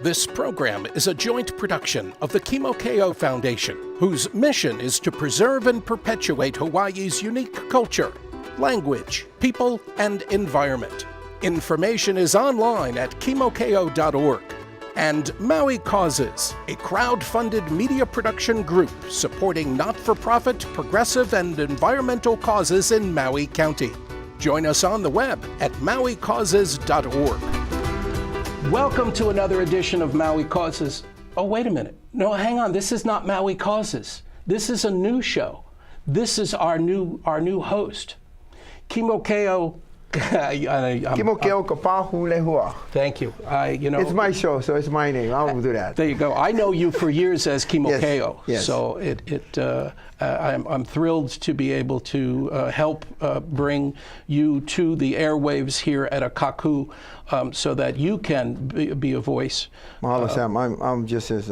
This program is a joint production of the Kimokeo Foundation, whose mission is to preserve and perpetuate Hawaii's unique culture, language, people, and environment. Information is online at kimokeo.org. And Maui Causes, a crowd-funded media production group supporting not-for-profit, progressive, and environmental causes in Maui County. Join us on the web at mauicauses.org. Welcome to another edition of Maui Causes. Oh, wait a minute. No, hang on. This is not Maui Causes. This is a new show. This is our new host, Kimokeo. Kimokeo Kapahu Lehua. Thank you. It's my show, so it's my name. I'll do that. There you go. I know you for years as Kimokeo, yes. So I'm thrilled to be able to help bring you to the airwaves here at Akaku, so that you can be a voice. Mahalo, Sam. I'm just as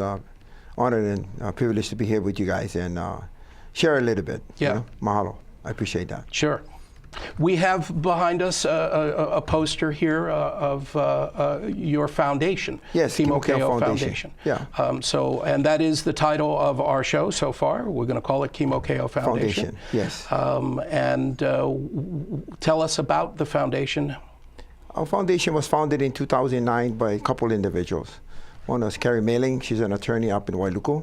honored and privileged to be here with you guys and share a little bit. Yeah. You know? Mahalo. I appreciate that. Sure. We have behind us a poster here of your foundation. Yes, Kimokeo Foundation. Yeah. And that is the title of our show so far. We're going to call it Kimokeo Foundation. Yes. Tell us about the foundation. Our foundation was founded in 2009 by a couple individuals. One was Carrie Mailing. She's an attorney up in Wailuku.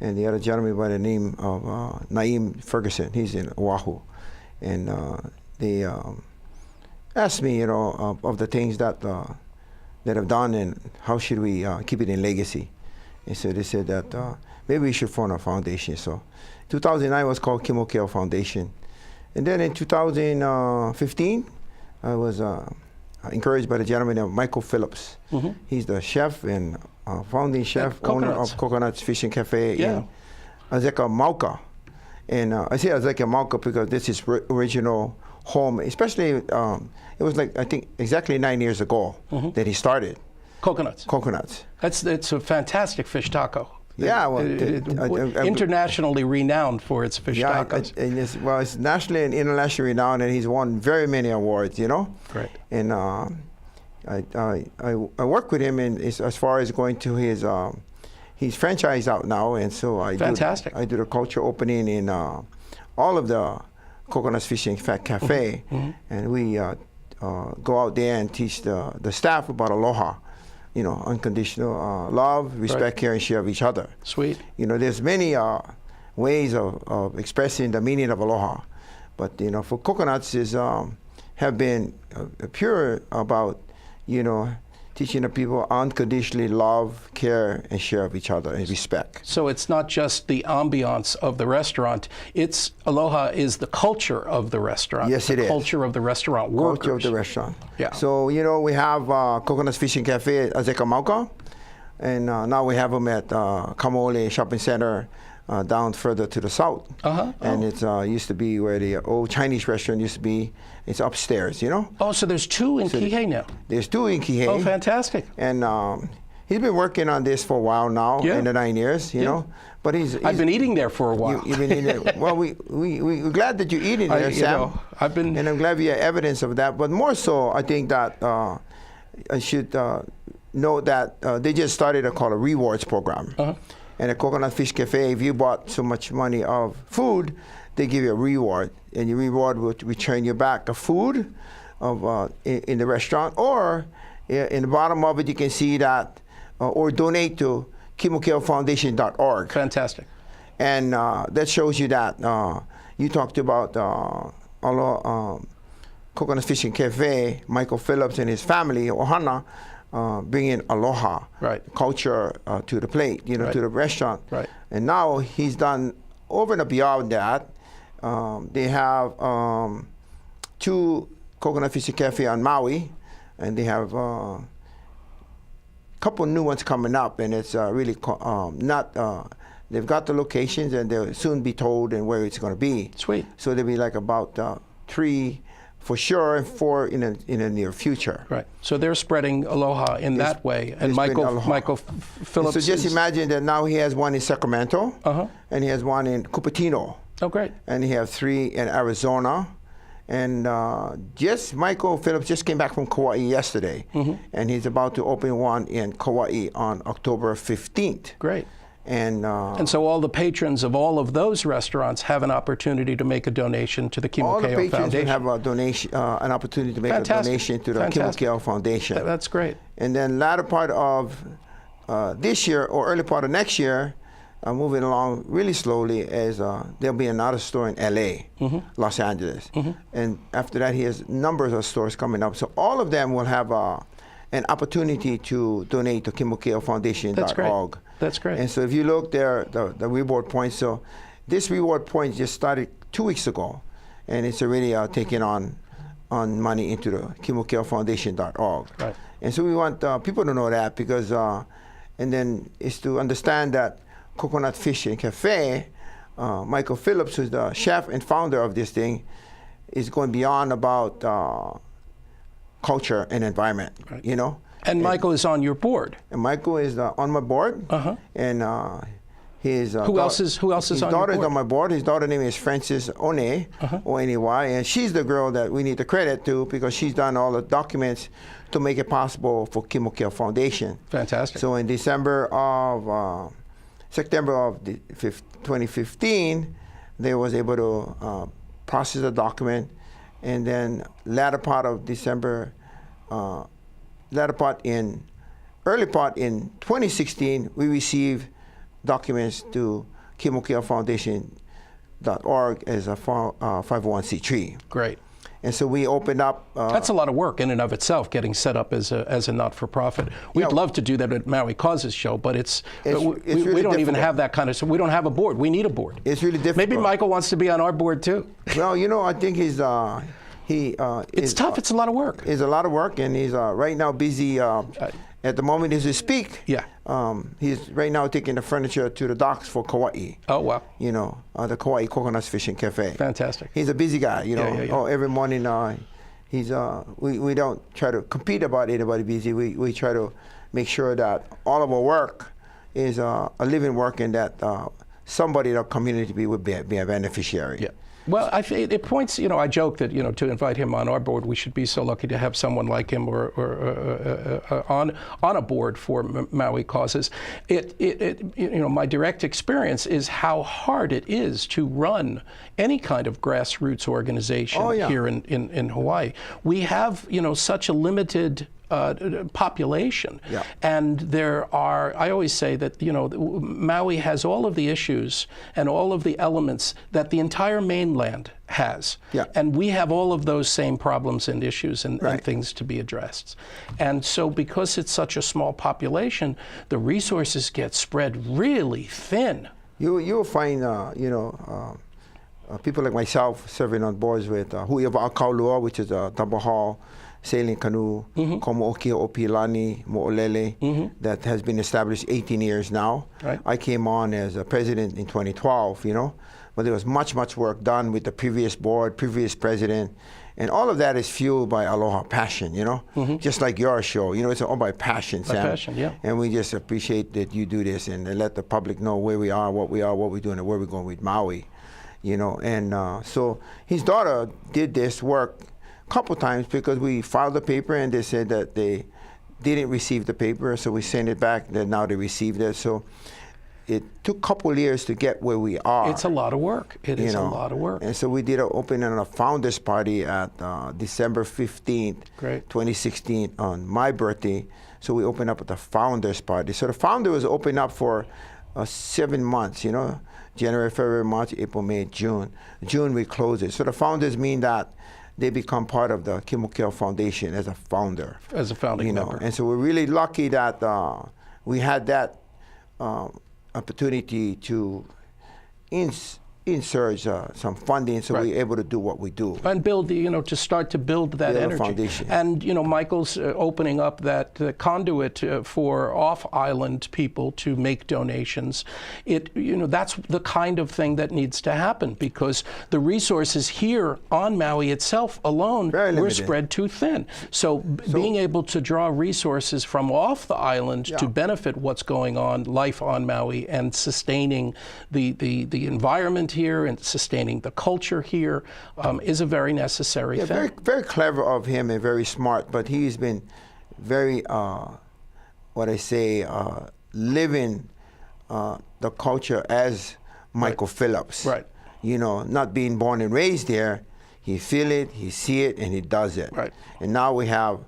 And the other gentleman by the name of Naeem Ferguson. He's in Oahu. And they asked me, of the things that I've done and how should we keep it in legacy. And so they said that maybe we should form a foundation. So 2009 was called Kimokeo Foundation. And then in 2015, I was encouraged by the gentleman named Michael Phillips. Mm-hmm. He's the chef and founding chef, owner of Coconuts Fishing Cafe in Azeka, Mauka. And I say Azeka Mauka because this is original home, especially it was like, I think, exactly 9 years ago that he started. Coconuts. It's a fantastic fish taco. Yeah, well, internationally renowned for its fish tacos. It's nationally and internationally renowned, and he's won very many awards, Great. And I work with him as far as going to his. He's franchised out now, and so I do the culture opening in all of the Coconuts Fishing Cafe, and we go out there and teach the staff about aloha, unconditional love, respect, care, and share of each other. Sweet. There's many ways of expressing the meaning of aloha, but for coconuts have been pure about teaching the people unconditionally love, care, and share of each other and respect. So it's not just the ambiance of the restaurant. Aloha is the culture of the restaurant. Yes, it is. The culture of the restaurant workers. Culture of the restaurant. Yeah. So, we have Coconuts Fishing Cafe at Azeka Mauka, and now we have them at Kamole Shopping Center down further to the south. And it used to be where the old Chinese restaurant used to be. It's upstairs, Oh, so there's two in Kihei now. There's two in Kihei. Oh, fantastic. And he's been working on this for a while now, in the 9 years, know. But I've been eating there for a while. You've been eating there. Well, we're glad that you're eating there, Sam. And I'm glad we have evidence of that. But more so, I think that I should note that they just started a rewards program. And at Coconut Fish Cafe, if you bought so much money of food, they give you a reward, and your reward will return you back the food in the restaurant, or in the bottom of it you can see that, or donate to KimokeoFoundation.org. Fantastic. And that shows you that you talked about Coconut Fishing Cafe, Michael Phillips and his family, Ohana, bringing aloha culture to the plate, to the restaurant. Right. And now he's done over and beyond that. They have 2 Coconut Fishing Cafe on Maui, and they have a couple new ones coming up, and it's really they've got the locations, and they'll soon be told and where it's going to be. Sweet. So there'll be like about 3 for sure, and 4 in the near future. Right. So they're spreading aloha in that way. And Michael Phillips. So just imagine that now he has one in Sacramento, and he has one in Cupertino. Oh, great. And he has 3 in Arizona, And just Michael Phillips just came back from Kauai yesterday, and he's about to open one in Kauai on October 15th. Great. And so all the patrons of all of those restaurants have an opportunity to make a donation to the Kimokeo all the patrons Foundation. have a donation, an opportunity to make a donation to the Kimokeo Foundation. That's great. And then latter part of this year or early part of next year, moving along really slowly, as there'll be another store in LA, Los Angeles. And after that, he has numbers of stores coming up. So all of them will have an opportunity to donate to KimokeoFoundation.org. That's great. That's great. And so if you look there, the reward points, so this reward point just started 2 weeks ago, and it's already taking on money into the KimokeoFoundation.org. Right. And so we want people to know that, because, and then is to understand that Coconut Fish and Cafe, Michael Phillips, who's the chef and founder of this thing, is going beyond about culture and environment, you know? And Michael is on your board. And Michael is on my board. And his who else is on your board? His daughter is on my board. His daughter's name is Frances One, O-N-E-Y, and she's the girl that we need the credit to, because she's done all the documents to make it possible for Kimokeo Foundation. Fantastic. So in September of 2015, they was able to process the document, and then latter part of December, early part in 2016, we received documents to KimokeoFoundation.org as a 501c3. Great. And so we opened up. That's a lot of work in and of itself, getting set up as a not-for-profit. We'd love to do that at Maui Causes Show, but we really don't even have that kind of. So we don't have a board. We need a board. It's really difficult. Maybe Michael wants to be on our board too. Well, you know, I think he's it's tough. It's a lot of work. It's a lot of work, and he's right now busy. At the moment as we speak, he's right now taking the furniture to the docks for Kauai. Oh, wow. You know, the Kauai Coconut Fish and Cafe. Fantastic. He's a busy guy, you know. Oh, every morning he's we don't try to compete about anybody busy. We try to make sure that all of our work is a living work, and that somebody in our community would be a beneficiary. Yeah. Well, it points, you know, I joke that, you know, to invite him on our board, we should be so lucky to have someone like him or on a board for Maui Causes. You know, my direct experience is how hard it is to run any kind of grassroots organization here in Hawaii. We have, you know, such a limited population, and there are, I always say that, you know, Maui has all of the issues and all of the elements that the entire mainland has, and we have all of those same problems and issues and things to be addressed. And so because it's such a small population, the resources get spread really thin. You'll find, you know, people like myself serving on boards with Huiava Akaulua, which is a double hull sailing canoe, Komo'okia Opilani Mo'olele, that has been established 18 years now. I came on as a president in 2012, you know, but there was much work done with the previous board, previous president, and all of that is fueled by aloha passion, you know, just like your show, you know, it's all by passion, Sam. Passion, And we just appreciate that you do this and let the public know where we are, what we're doing, and where we're going with Maui, you know. And so his daughter did this work couple times, because we filed the paper and they said that they didn't receive the paper, so we sent it back, then now they received it. So it took a couple years to get where we are. It's a lot of work. It is a lot of work. And so we did an opening on a founders party at December 15th, 2016, on my birthday. So we opened up at the founders party. So the founder was open up for 7 months, you know, January, February, March, April, May, June. June we closed it. So the founders mean that they become part of the Kimokeo Foundation as a founder. As a founding member. And so we're really lucky that we had that opportunity to insert some funding, so we're able to do what we do. And build, you know, to start to build that energy. Foundation. And, you know, Michael's opening up that conduit for off-island people to make donations. You know, that's the kind of thing that needs to happen, because the resources here on Maui itself alone were spread too thin. So being able to draw resources from off the island to benefit what's going on, life on Maui, and sustaining the environment here and sustaining the culture here is a very necessary thing. Very, very clever of him and very smart, but he's been very, living the culture as Michael Phillips. Right. You know, not being born and raised there, he feel it, he see it, and he does it. Right. And now we have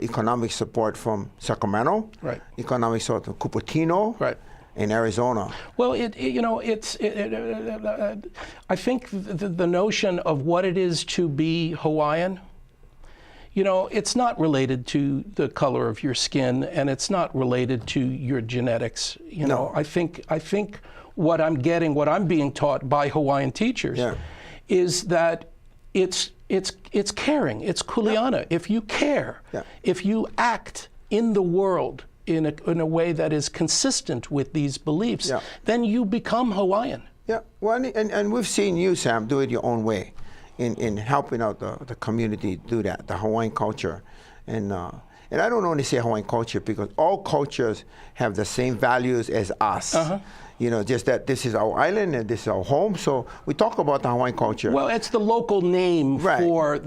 economic support from Sacramento, right. economic support from Cupertino, right. in Arizona. Well, I think the notion of what it is to be Hawaiian, you know, it's not related to the color of your skin, and it's not related to your genetics. You know, I think what I'm being taught by Hawaiian teachers is that it's caring, it's kuleana. If you care, if you act in the world in a way that is consistent with these beliefs, then you become Hawaiian. Yeah, well, and we've seen you, Sam, do it your own way in helping out the community do that, the Hawaiian culture. And I don't only say Hawaiian culture because all cultures have the same values as us. You know, just that this is our island and this is our home. So we talk about the Hawaiian culture. Well, it's the local name for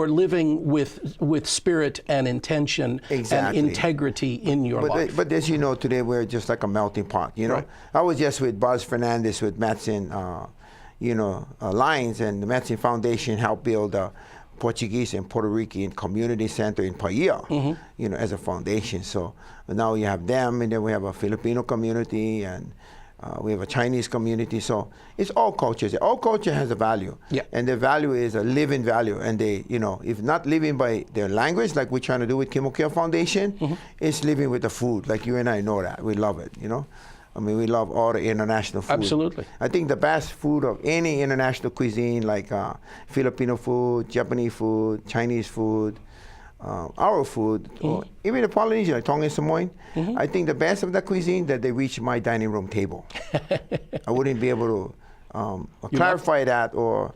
living with spirit and intention and integrity in your life. But as you know, today we're just like a melting pot. You know, I was just with Buzz Fernandez with Matson, Lines, and the Matson Foundation helped build a Portuguese and Puerto Rican community center in Paia, you know, as a foundation. So now you have them, and then we have a Filipino community, and we have a Chinese community. So it's all cultures. All culture has a value, and the value is a living value. And they, you know, if not living by their language, like we're trying to do with Kimokeo Foundation, it's living with the food. Like you and I know that we love it. You know, I mean, we love all the international food. Absolutely. I think the best food of any international cuisine, like Filipino food, Japanese food, Chinese food, our food, or even the Polynesian, like Tongan Samoan, I think the best of the cuisine that they reach my dining room table. I wouldn't be able to clarify that or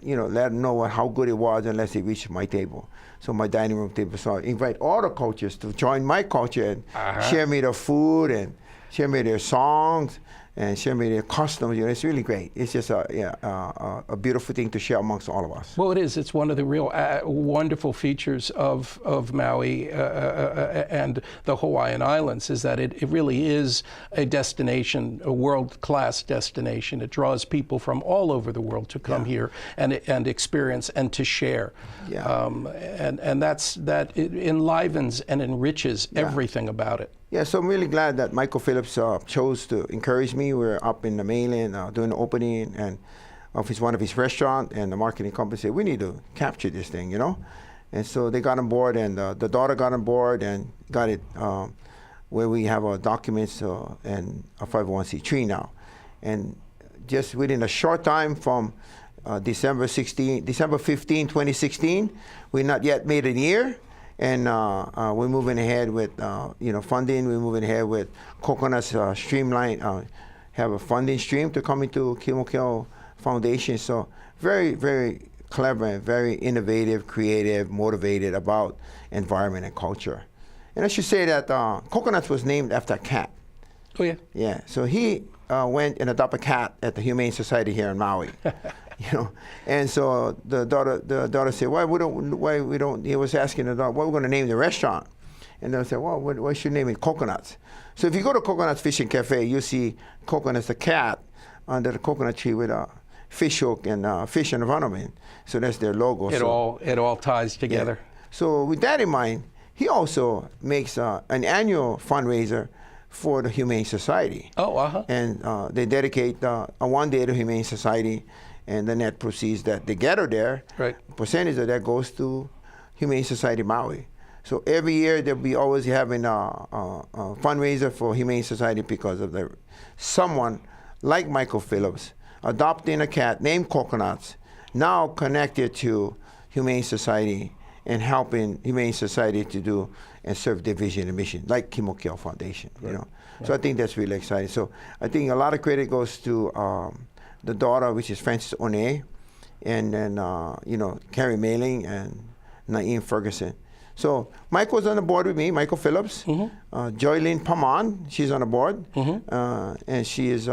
you know, let them know how good it was unless they reached my table. So my dining room table. So I invite all the cultures to join my culture and share me the food and share me their songs and share me their customs. You know, it's really great. It's just a beautiful thing to share amongst all of us. Well, it is. It's one of the real wonderful features of Maui and the Hawaiian Islands is that it really is a destination, a world-class destination. It draws people from all over the world to come here and experience and to share. And that it enlivens and enriches everything about it. Yeah, so I'm really glad that Michael Phillips chose to encourage me. We're up in the mainland doing the opening and of one of his restaurants, and the marketing company said, we need to capture this thing, you know? And so they got on board, and the daughter got on board and got it where we have our documents and a 501c3 now. And just within a short time from December 15, 2016, we're not yet made a year. And we're moving ahead with funding. We're moving ahead with Coconut's streamline, have a funding stream to come into Kimokeo Foundation. So very, very clever and very innovative, creative, motivated about environment and culture. And I should say that Coconut was named after a cat. Oh yeah. Yeah. So he went and adopted a cat at the Humane Society here in Maui. You know, and so the daughter said, why we don't, he was asking the daughter, what we're going to name the restaurant? And they said, well, what should name it? Coconuts. So if you go to Coconut's Fishing Cafe, you see Coconut's the cat under the coconut tree with a fish hook and fish in front of it. So that's their logo. It all ties together. Yeah. So with that in mind, he also makes an annual fundraiser for the Humane Society. Oh, And they dedicate one day to Humane Society, and the net proceeds that they gather there, percentage of that goes to Humane Society Maui. So every year they'll be always having a fundraiser for Humane Society because of someone like Michael Phillips adopting a cat named Coconuts, now connected to Humane Society and helping Humane Society to do and serve their vision and mission, like Kimokeo Foundation. You know, so I think that's really exciting. So I think a lot of credit goes to the daughter, which is Frances One, and then Carrie Mailing and Naeem Ferguson. So Michael's on the board with me, Michael Phillips. Joylyn Paman, she's on the board, and she is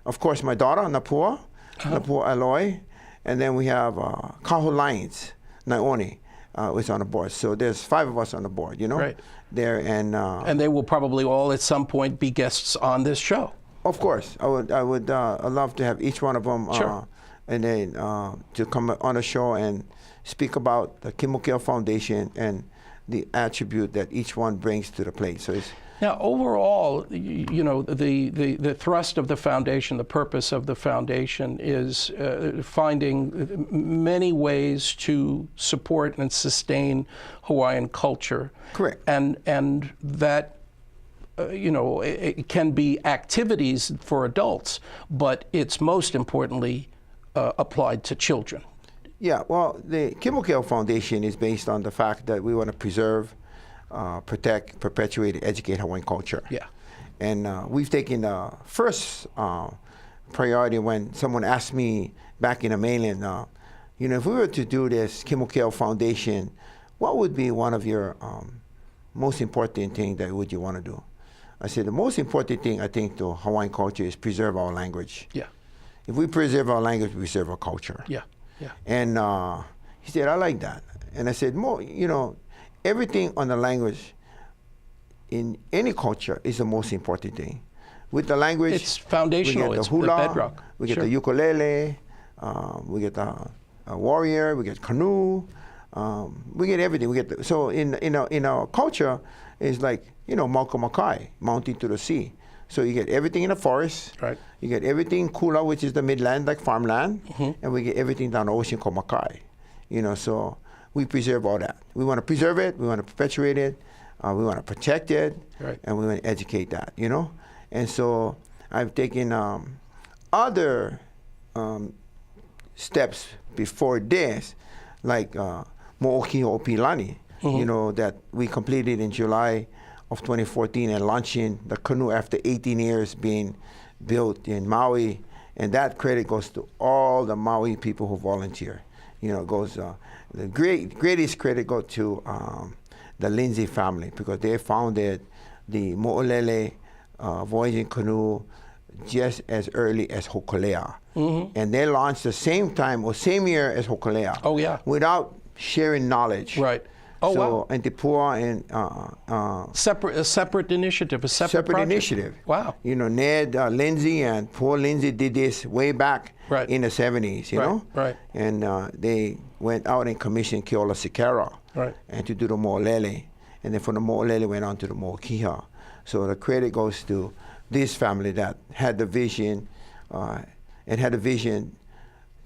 of course, my daughter, Napua Aloy, and then we have Kaho Lions, Naioni, was on the board. So there's 5 of us on the board, you know, Right. there. And they will probably all at some point be guests on this show. Of course, I'd love to have each one of them, Sure. and then to come on the show and speak about the Kimokeo Foundation and the attribute that each one brings to the plate. So it's Now, overall, you know, the thrust of the foundation, the purpose of the foundation is finding many ways to support and sustain Hawaiian culture. Correct. And that, you know, it can be activities for adults, but it's most importantly applied to children. Yeah, well, the Kimokeo Foundation is based on the fact that we want to preserve, protect, perpetuate, and educate Hawaiian culture. Yeah. And we've taken the first priority when someone asked me back in the mainland, you know, if we were to do this Kimokeo Foundation, what would be one of your most important things that would you want to do? I said, the most important thing, I think, to Hawaiian culture is preserve our language. Yeah. If we preserve our language, we preserve our culture. Yeah. Yeah. And he said, I like that. And I said, more, you know, everything on the language in any culture is the most important thing. With the language, It's foundational. we get It's the hula, the bedrock. we get Sure. the ukulele, we get the warrior, we get canoe, we get everything. We get so in our culture, it's like, you know, Makai, mountain to the sea. So you get everything in the forest. Right. You get everything Kula, which is the midland, like farmland, and we get everything down the ocean called Makai. You know, so we preserve all that. We want to preserve it. We want to perpetuate it. We want to protect it, Right. and we want to educate that. You know, and so I've taken other steps before this, like Mo'oki Opilani. You know, that we completed in July of 2014 and launching the canoe after 18 years being built in Maui, and that credit goes to all the Maui people who volunteer. You know, it goes the greatest credit goes to the Lindsay family, because they founded the Mo'olele voyaging canoe just as early as Hokulea, and they launched the same time or same year as Hokulea. Oh, yeah. Without sharing knowledge. Right. Oh, so, wow. And Tipua and A separate initiative, a separate project. initiative. Wow. You know, Ned Lindsay and Paul Lindsay did this way back Right. in the 70s, you Right, know? right. And they went out and commissioned Keola Sikara Right. and to do the Mo'olele. And then from the Mo'olele went on to the Mo'okiha. So the credit goes to this family that had the vision and had a vision.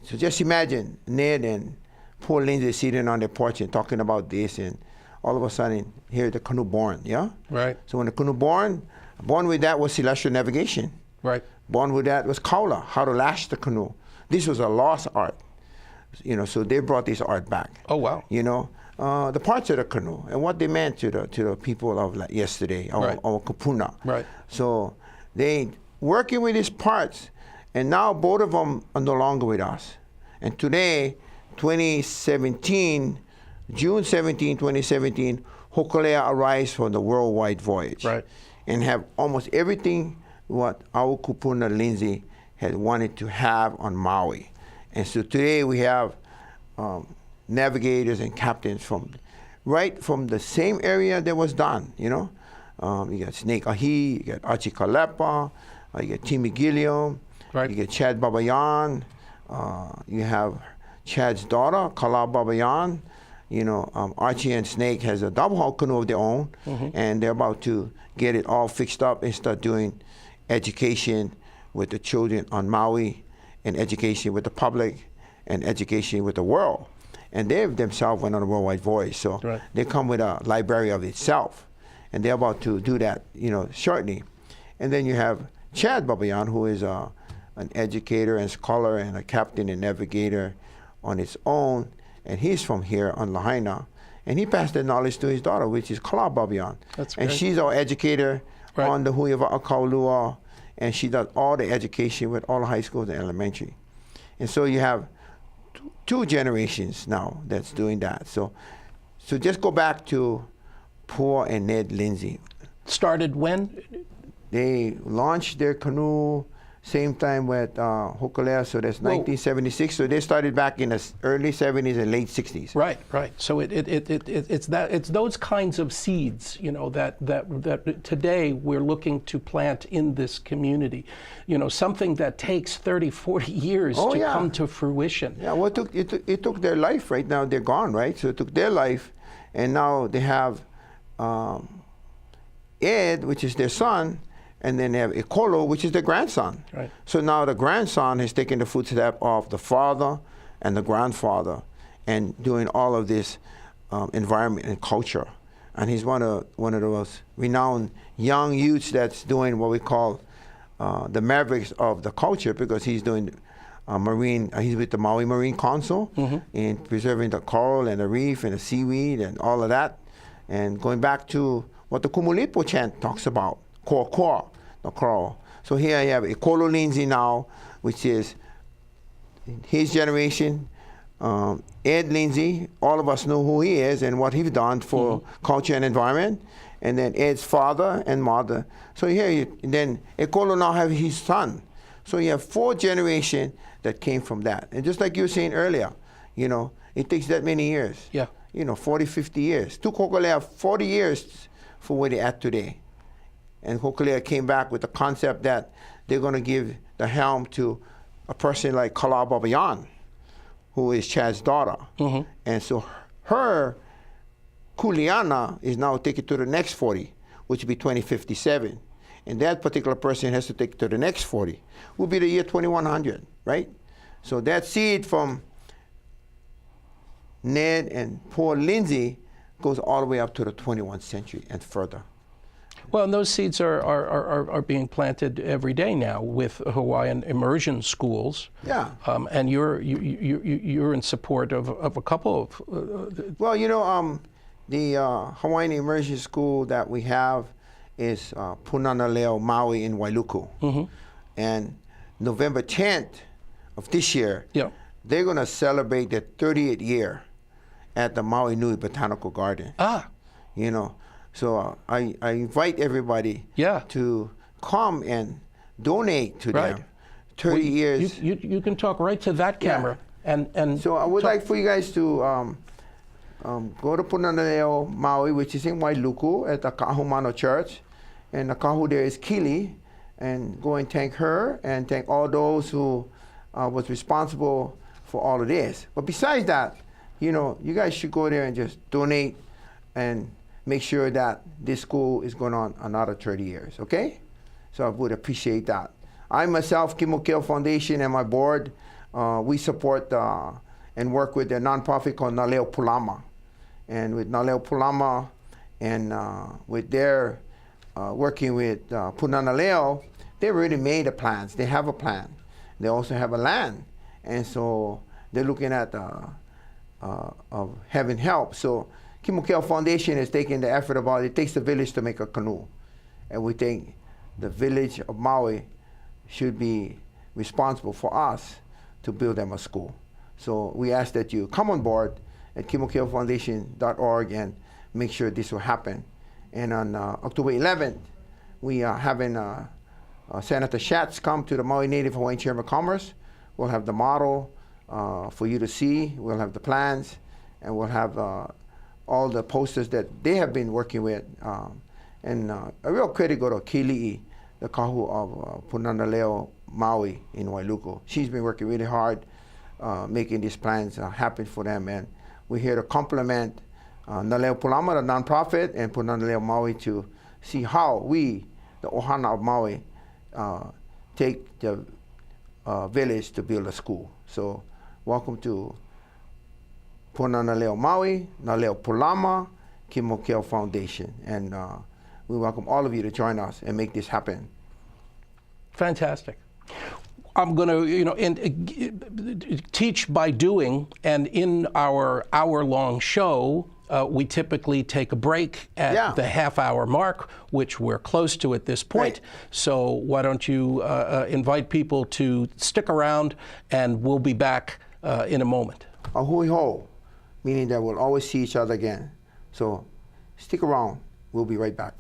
So just imagine Ned and Paul Lindsay sitting on their porch and talking about this, and all of a sudden, here the canoe born, yeah? Right. So when the canoe born with that was celestial navigation. Right. Born with that was kaula, how to lash the canoe. This was a lost art, you know, so they brought this art back. Oh, wow. You know, the parts of the canoe and what they meant to the people of like yesterday, our kupuna. Right. So they working with these parts, and now both of them are no longer with us. And today, 2017, June 17, 2017, Hokulea arrives for the worldwide voyage. Right. And have almost everything what our kupuna Lindsay had wanted to have on Maui. And so today we have navigators and captains from the same area that was done, you know. You got Snake Ahi, you got Achi Kalepa, you got Timmy Gilliam, Right. you get Chad Babayan, you have Chad's daughter, Kala Babayan. You know, Archie and Snake has a double hull canoe of their own, and they're about to get it all fixed up and start doing education with the children on Maui, and education with the public, and education with the world. And they themselves went on a worldwide voyage, so Right. they come with a library of itself, and they're about to do that, you know, shortly. And then you have Chad Babayan, who is an educator and scholar and a captain and navigator on its own, and he's from here on Lahaina, and he passed that knowledge to his daughter, which is Kala Babayan. That's and great. she's our educator Right. on the Huiava Akaulua, and she does all the education with all the high schools and elementary. And so you have two generations now that's doing that. So just go back to Paul and Ned Lindsay. Started when? They launched their canoe same time with Hokulea, so that's 1976. So they started back in the early 70s and late 60s. Right, right. So it's those kinds of seeds, you know, that today we're looking to plant in this community. You know, something that takes 30, 40 years to come to fruition. Yeah, well, it took their life. Right now they're gone, right? So it took their life, and now they have Ed, which is their son, and then they have Ekolo, which is their grandson. Right. So now the grandson has taken the footstep of the father and the grandfather and doing all of this environment and culture. And he's one of those renowned young youths that's doing what we call the mavericks of the culture, because he's doing marine, he's with the Maui Marine Council in preserving the coral and the reef and the seaweed and all of that. And going back to what the Kumulipo chant talks about, Koa, the coral. So here I have Ekolo Lindsay now, which is his generation. Ed Lindsay, all of us know who he is and what he's done for culture and environment. And then Ed's father and mother. So here, then Ekolo now have his son. So you have 4 generations that came from that. And just like you were saying earlier, you know, it takes that many years. Yeah. You know, 40, 50 years. Took Hokulea 40 years for where they're at today. And Hokulea came back with the concept that they're going to give the helm to a person like Kala Babayan, who is Chad's daughter. And so her Kuleana is now taken to the next 40, which will be 2057. And that particular person has to take it to the next 40, will be the year 2100, right? So that seed from Ned and poor Lindsay goes all the way up to the 21st century and further. Well, and those seeds are being planted every day now with Hawaiian Immersion schools. Yeah. And you're in support of a couple of. Well, you know, the Hawaiian Immersion school that we have is Punanaleo Maui in Wailuku. And November 10th of this year, they're going to celebrate their 30th year at the Maui Nui Botanical Garden. You know, so I invite everybody to come and donate to them. 30 years. You can talk right to that camera. And so I would like for you guys to go to Punanaleo Maui, which is in Wailuku at the Kahumano Church. And the kahu there is Kili, and go and thank her and thank all those who was responsible for all of this. But besides that, you know, you guys should go there and just donate and make sure that this school is going on another 30 years, okay? So I would appreciate that. I myself, Kimokeo Foundation, and my board, we support and work with a nonprofit called Naleo Pulama. And with Naleo Pulama and with their working with Punanaleo, they already made the plans. They have a plan. They also have a land. And so they're looking at of having help. So Kimokeo Foundation is taking the effort about it takes a village to make a canoe. And we think the village of Maui should be responsible for us to build them a school. So we ask that you come on board at KimokeoFoundation.org and make sure this will happen. And on October 11th, we are having Senator Schatz come to the Maui Native Hawaiian Chamber of Commerce. We'll have the model for you to see. We'll have the plans, and we'll have all the posters that they have been working with. And a real credit go to Kili'i, the kahu of Punanaleo Maui in Wailuku. She's been working really hard making these plans happen for them. And we're here to compliment Naleo Pulama, the nonprofit, and Punanaleo Maui to see how we, the Ohana of Maui, take the village to build a school. So welcome to Punanaleo Maui, Naleo Pulama, Kimokeo Foundation. And we welcome all of you to join us and make this happen. Fantastic. I'm going to, teach by doing, and in our hour-long show, we typically take a break at the half-hour mark, which we're close to at this point. Right. So why don't you invite people to stick around, and we'll be back in a moment. A hui ho, meaning that we'll always see each other again. So stick around. We'll be right back.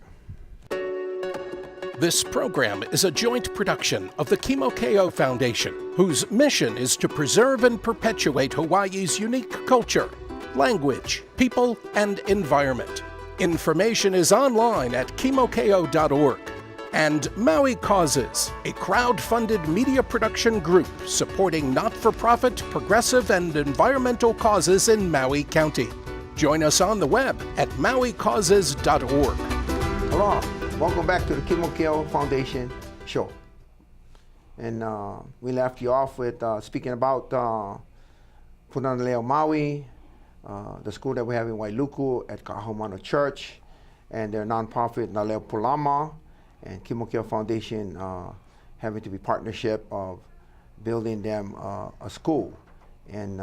This program is a joint production of the Kimokeo Foundation, whose mission is to preserve and perpetuate Hawaii's unique culture, language, people, and environment. Information is online at kimokeo.org. And Maui Causes, a crowd-funded media production group supporting not-for-profit, progressive, and environmental causes in Maui County. Join us on the web at mauicauses.org. Hello, welcome back to the Kimokeo Foundation show. And we left you off with speaking about Punanaleo Maui, the school that we have in Wailuku at Kahumano Church, and their nonprofit Naleo Pulama, and Kimokeo Foundation having to be partnership of building them a school. And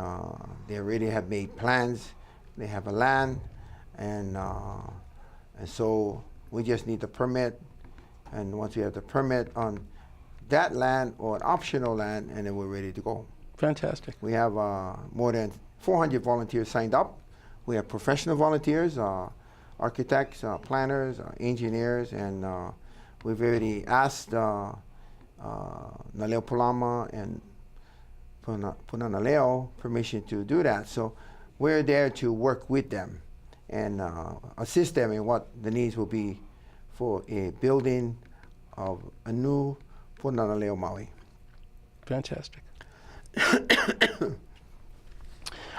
they already have made plans. They have a land, and so we just need the permit. And once we have the permit on that land or an optional land, and then we're ready to go. Fantastic. We have more than 400 volunteers signed up. We have professional volunteers, architects, planners, engineers, and we've already asked Naleo Pulama and Punanaleo permission to do that. So we're there to work with them and assist them in what the needs will be for a building of a new Punanaleo Maui. Fantastic.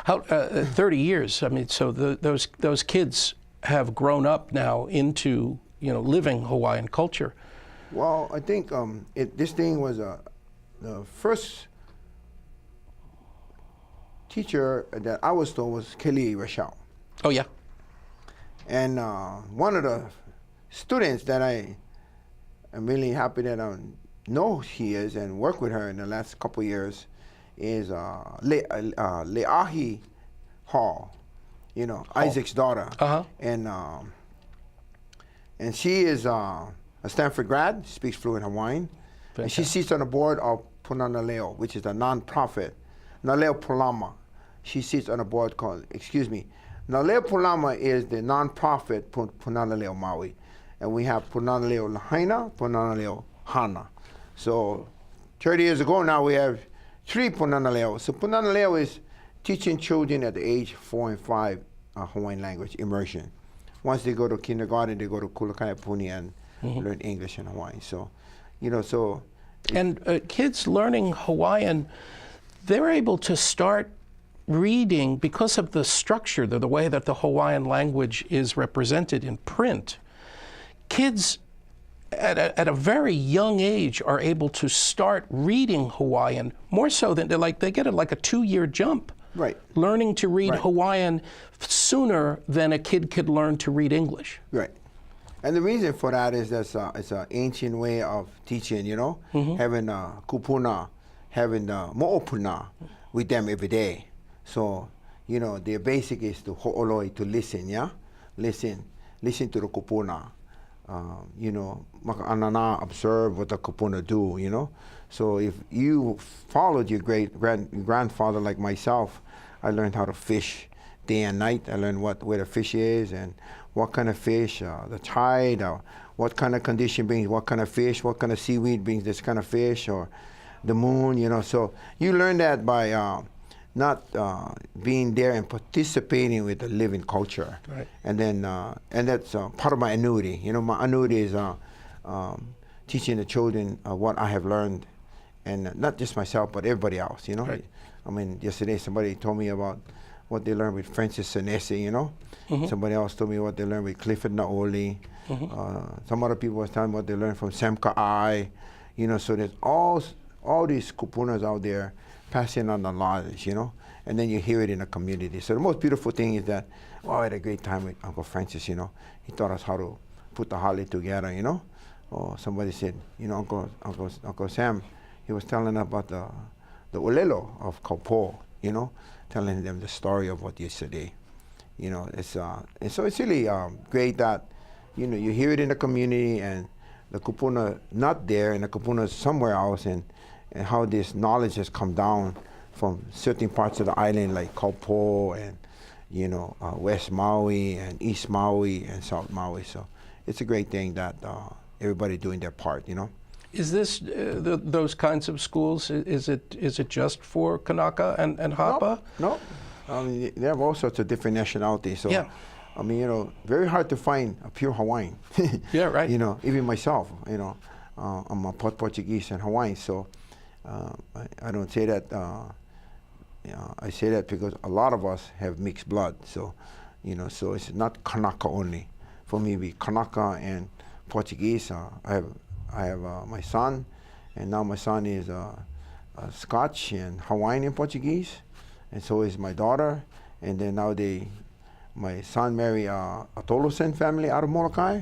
How 30 years? I mean, so those kids have grown up now into living Hawaiian culture. Well, I think this thing was the first teacher that I was told was Kelly Rachel. Oh yeah. And one of the students that I am really happy that I know she is and work with her in the last couple of years is Leahi Hall, Isaac's daughter. Uh-huh. And she is a Stanford grad, speaks fluent Hawaiian. Fantastic. And she sits on the board of Punanaleo, which is a non-profit. Naleo Pulama. She sits on a board Naleo Pulama is the non-profit Punanaleo Maui. And we have Punanaleo Lahaina, Punanaleo Hana. So 30 years ago now we have 3 Punanaleo. So Punanaleo is teaching children at the age 4 and 5 Hawaiian language immersion. Once they go to kindergarten, they go to Kulakai Puni and learn English and Hawaiian. So, And kids learning Hawaiian, they're able to start reading because of the structure, the way that the Hawaiian language is represented in print. Kids at a very young age are able to start reading Hawaiian more so than they get like a 2-year jump. Right. Learning to read Hawaiian sooner than a kid could learn to read English. Right. And the reason for that is it's an ancient way of teaching, having kupuna, having mo'opuna with them every day. So, their basic is to ho'oloi, to listen, yeah? Listen to the kupuna. Maka'anana, observe what the kupuna do, So if you followed your grandfather like myself, I learned how to fish day and night. I learned where the fish is and what kind of fish, the tide, what kind of condition brings what kind of fish, what kind of seaweed brings this kind of fish, or the moon, So you learn that by not being there and participating with the living culture. Right. And then, and that's part of my annuity. My annuity is teaching the children what I have learned, and not just myself, but everybody else, Right. I mean, yesterday somebody told me about what they learned with Francis Senesi, Somebody else told me what they learned with Clifford Naoli. Some other people was telling me what they learned from Sam Ka'ai. So there's all these kupunas out there passing on the knowledge, and then you hear it in the community. So the most beautiful thing is that, I had a great time with Uncle Francis, He taught us how to put the hale together, Or somebody said, Uncle Sam, he was telling about the olelo of Kaupo, telling them the story of what yesterday. And so it's really great that, you hear it in the community and the kupuna not there and the kupuna somewhere else, and how this knowledge has come down from certain parts of the island like Kaupo and, West Maui and East Maui and South Maui. So it's a great thing that everybody doing their part, you know. Is this those kinds of schools? Is it just for Kanaka and Hapa? No. I mean, they have all sorts of different nationalities. So, yeah. I mean, you know, very hard to find a pure Hawaiian. Yeah, right. You know, even myself, you know, I'm a part Portuguese and Hawaiian, so I don't say that. I say that because a lot of us have mixed blood. So, you know, so it's not Kanaka only. For me, be Kanaka and Portuguese. I have my son, and now my son is Scotch and Hawaiian and Portuguese, and so is my daughter. And then now my son married a Tolosan family out of Molokai,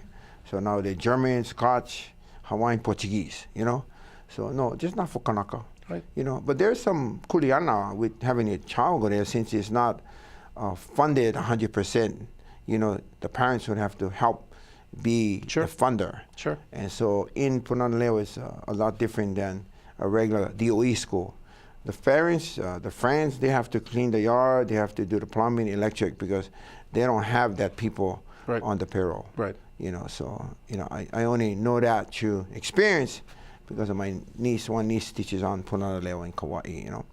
so now they're German, Scotch, Hawaiian, Portuguese, you know. So no, just not for Kanaka, right? You know. But there's some kuleana with having a child go there, since it's not funded 100%. You know, the parents would have to help be Sure. the funder. Sure. And so in Punana is a lot different than a regular DOE school. The parents, the friends, they have to clean the yard, they have to do the plumbing, electric, because they don't have that people Right. on the payroll. Right. You know, so, you know, I only know that through experience because of my niece. One niece teaches on Punana in Kauai, you know.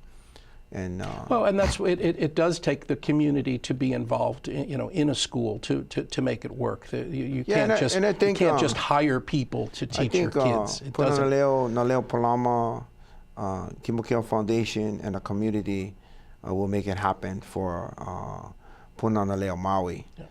And well, and that's it does take the community to be involved, you know, in a school to make it work. You can't just hire people to teach your kids. It doesn't. Naleo Palama, Kimokeo Foundation, and the community will make it happen for Punana Maui. Yeah.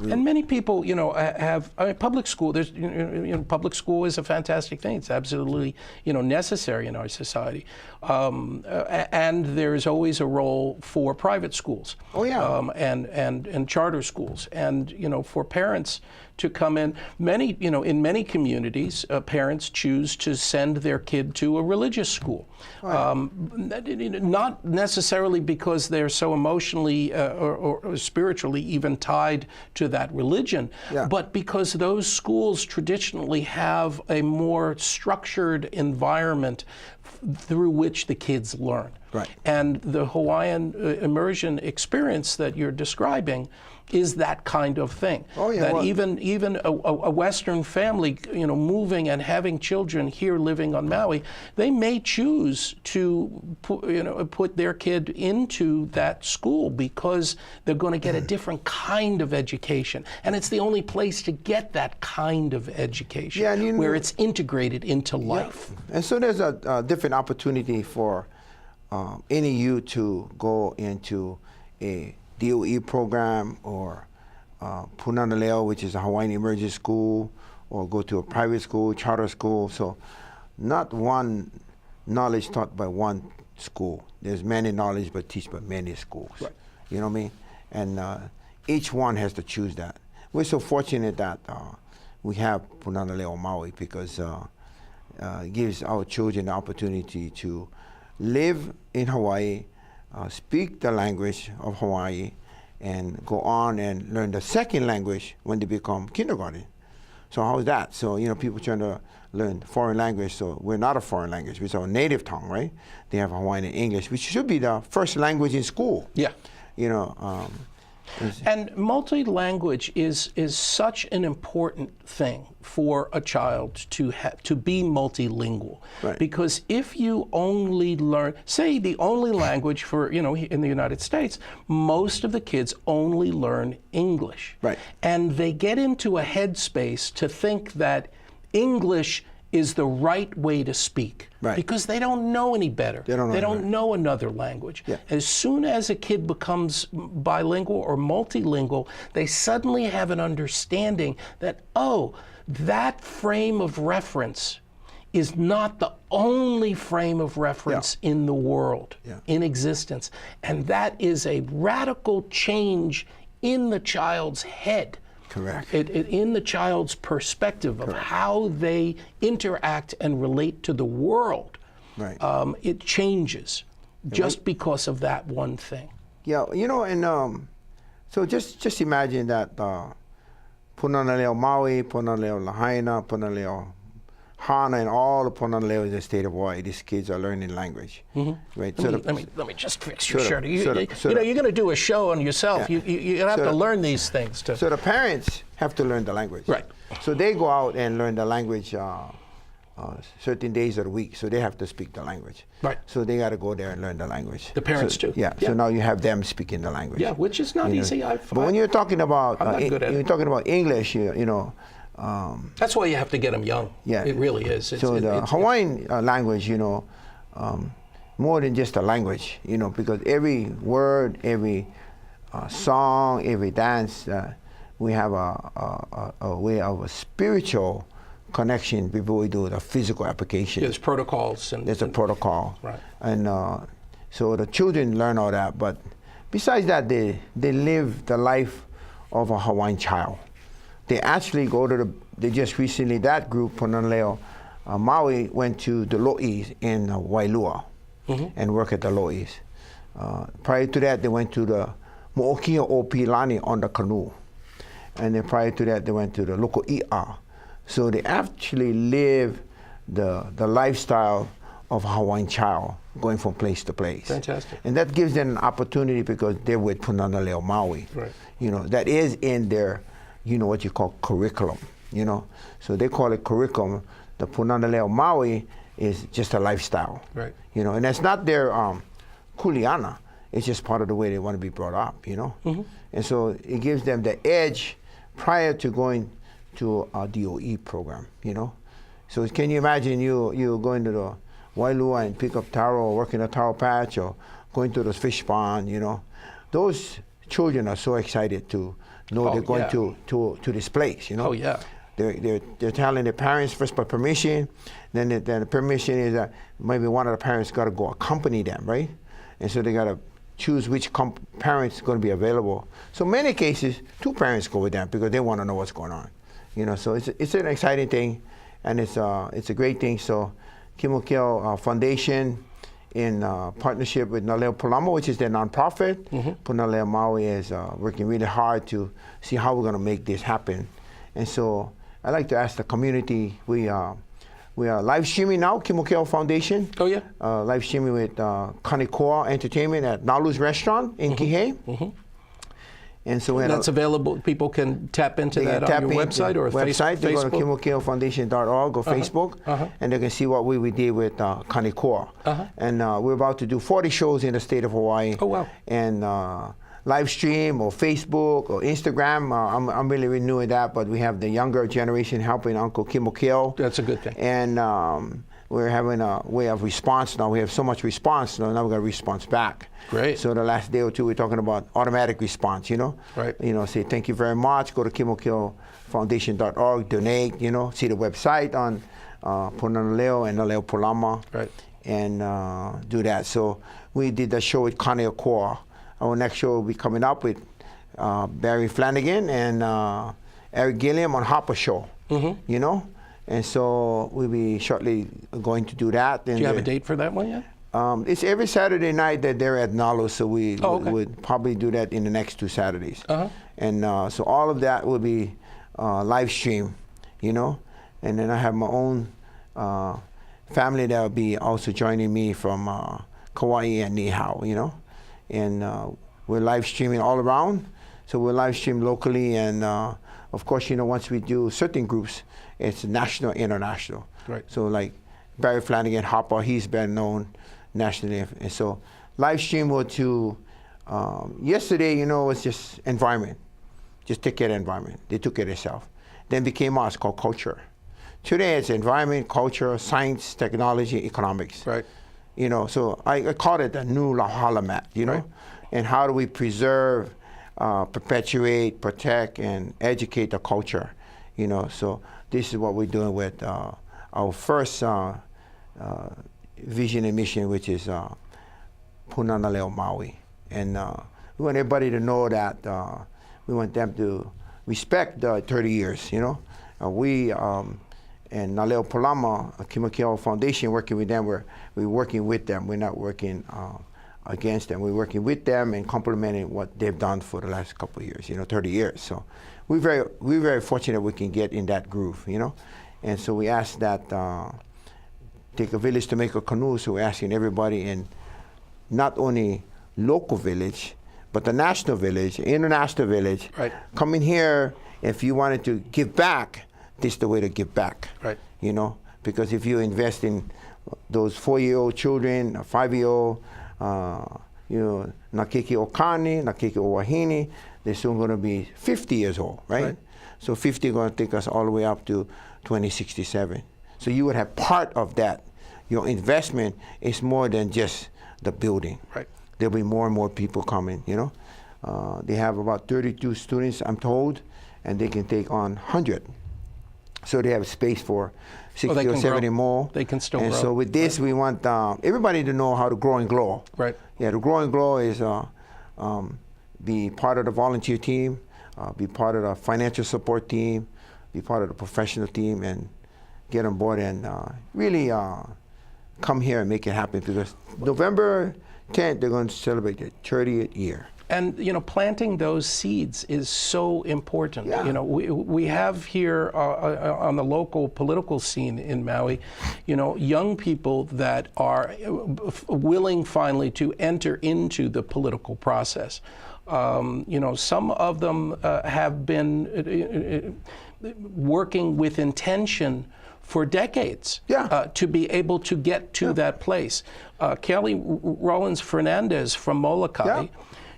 And many people, you know, have public school. There's, you know, public school is a fantastic thing. It's absolutely, you know, necessary in our society. And there is always a role for private schools. Oh yeah. And charter schools. And you know, for parents to come in, many, you know, in many communities, parents choose to send their kid to a religious school. Right. Not necessarily because they're so emotionally or spiritually even tied to that religion, yeah. but because those schools traditionally have a more structured environment through which the kids learn. Right. And the Hawaiian immersion experience that you're describing is that kind of thing. Oh, yeah, that well, even a Western family, you know, moving and having children here living on Maui, they may choose to put their kid into that school because they're going to get a different kind of education, and it's the only place to get that kind of education, yeah, and where it's integrated into life. Yeah. And so there's a different opportunity for any youth to go into a DOE program or Punana Leo, which is a Hawaiian Immersion school, or go to a private school, charter school. So not one knowledge taught by one school. There's many knowledge but teach by many schools. Right. You know what I mean? And each one has to choose that. We're so fortunate that we have Punana Leo Maui because it gives our children the opportunity to live in Hawaii, speak the language of Hawaii, and go on and learn the second language when they become kindergarten. So how's that? So, you know, people trying to learn foreign language, so we're not a foreign language, it's our native tongue, right? They have Hawaiian and English, which should be the first language in school. Yeah. You know. And multi-language is such an important thing for a child to be multilingual. Right. Because if you only learn, say the only language for, you know, in the United States, most of the kids only learn English. Right. And they get into a headspace to think that English is the right way to speak. Right. Because they don't know any better. They don't know another language. Yeah. As soon as a kid becomes bilingual or multilingual, they suddenly have an understanding that, oh, that frame of reference is not the only frame of reference in the world, in existence. And that is a radical change in the child's head. Correct. In the child's perspective of how they interact and relate to the world. Right. It changes just because of that one thing. Yeah, you know, and so just imagine that Punana Leo Maui, Punana Leo Lahaina, Punana Leo Hana and all the Punana in the state of Hawaii, these kids are learning language. Right? Let me just fix your shirt. You're going to do a show on yourself. Yeah. You have to learn these things too. So the parents have to learn the language. Right. So they go out and learn the language certain days of the week. So they have to speak the language. Right. So they got to go there and learn the language. The parents too. Yeah. So now you have them speaking the language. Yeah, which is not easy. But when you're talking about you're talking about English, you know. That's why you have to get them young. Yeah. It really is. So the Hawaiian language, you know, more than just a language, you know, because every word, every song, every dance, we have a way of a spiritual connection before we do the physical application. There's protocols. There's a protocol. Right. And so the children learn all that, but besides that, they live the life of a Hawaiian child. They actually go to they just recently, that group, Punana Maui, went to the lo'is in Wailua and work at the lo'is. Prior to that, they went to the Mo'okia o Pilani on the canoe. And then prior to that, they went to the local I'a. So they actually live the lifestyle of a Hawaiian child, going from place to place. Fantastic. And that gives them an opportunity because they're with Punana Maui. Right. You know, that is in their, you know, what you call curriculum, you know. So they call it curriculum. The Punana Maui is just a lifestyle. Right. You know, and that's not their kuleana. It's just part of the way they want to be brought up, you know. And so it gives them the edge prior to going to a DOE program, you know. So can you imagine you going to the Wailua and pick up taro or working a taro patch or going to the fish pond, you know. Those children are so excited to know they're going to this place, you know. Oh, yeah. They're telling their parents first by permission, then the permission is that maybe one of the parents got to go accompany them, right? And so they got to choose which parents going to be available. So many cases, two parents go with them because they want to know what's going on, you know. So it's an exciting thing, and it's a great thing. So Kimokeo Foundation, in partnership with Naleo Polama, which is their nonprofit, Punaleo Maui is working really hard to see how we're going to make this happen. And so I'd like to ask the community, we are live streaming now, Kimokeo Foundation. Oh, yeah. Live streaming with Kanikoa Entertainment at Nalu's Restaurant in Kihei. And so that's available. People can tap into that on your website or website. They Facebook. go to KimokeoFoundation.org or Facebook, and they can see what we did with Kanikoa. And we're about to do 40 shows in the state of Hawaii. Oh, wow. And live stream or Facebook or Instagram. I'm really renewing that, but we have the younger generation helping Uncle Kimokeo. That's a good thing. And we're having a way of response now. We have so much response now. Now we're going to response back. Great. So the last day or two, we're talking about automatic response. You know. Right. You know, say thank you very much. Go to KimokeoFoundation.org. Donate. You know, see the website on Punana and Naleo Polama. Right. And do that. So we did the show with Kanikoa. Our next show will be coming up with Barry Flanagan and Eric Gilliam on Hopper Show. You know. And so we'll be shortly going to do that. Do you have a date for that one yet? It's every Saturday night that they're at Nalu, so we would probably do that in the next 2 Saturdays. And so all of that will be live stream, you know. And then I have my own family that will be also joining me from Kauai and Niihau, you know. And we're live streaming all around. So we'll live stream locally, and of course, you know, once we do certain groups, it's national, international. Right. So like Barry Flanagan, Hopper, he's been known nationally. And so live stream will to, yesterday, you know, it was just environment. Just take care of the environment. They took care of themselves. Then became us, called culture. Today it's environment, culture, science, technology, economics. Right. You know, so I call it the new Lahala mat, you know. Right. And how do we preserve, perpetuate, protect, and educate the culture, you know. So this is what we're doing with our first vision and mission, which is Punana Maui. And we want everybody to know that we want them to respect the 30 years, you know. We and Naleo Polama, Kimokeo Foundation, working with them, we're working with them. We're not working against them. We're working with them and complementing what they've done for the last couple of years, you know, 30 years. So we're very fortunate we can get in that groove, you know. And so we asked that, take a village to make a canoe, so we're asking everybody in not only local village, but the national village, international village, right. come in here. If you wanted to give back, this is the way to give back, right. you know, because if you invest in those 4-year-old children, a 5-year-old, you know, Nakeke Okani, Nakeke Owahini, they're soon going to be 50 years old, right? So 50 going to take us all the way up to 2067. So you would have part of that. Your investment is more than just the building. Right. There'll be more and more people coming, you know. They have about 32 students, I'm told, and they can take on 100. So they have space for 60 or 70 more. They can still grow. And so with this, we want everybody to know how to grow and glow. Right. Yeah, to grow and glow is be part of the volunteer team, be part of the financial support team, be part of the professional team, and get on board and really come here and make it happen, because November 10th, they're going to celebrate their 30th year. And, you know, planting those seeds is so important. Yeah. You know, we have here on the local political scene in Maui, you know, young people that are willing finally to enter into the political process. You know, some of them have been working with intention for decades, to be able to get to that place. Kelly Rollins Fernandez from Molokai,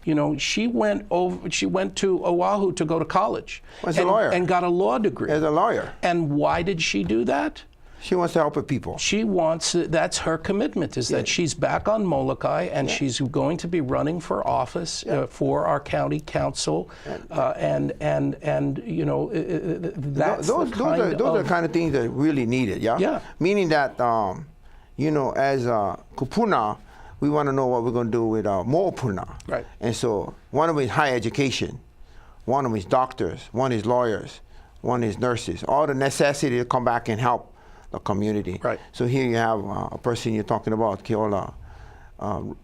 you know, she went to Oahu to go to college. As a lawyer. And got a law degree. As a lawyer. And why did she do that? She wants to help her people. She wants, that's her commitment, is that she's back on Molokai, and she's going to be running for office for our county council, and you know, that's those are the kind of things that are really needed, Yeah. Meaning that, you know, as kupuna, we want to know what we're going to do with mo'opuna. Right. And so one of them is higher education, one of them is doctors, one is lawyers, one is nurses, all the necessity to come back and help the community. Right. So here you have a person you're talking about, Keola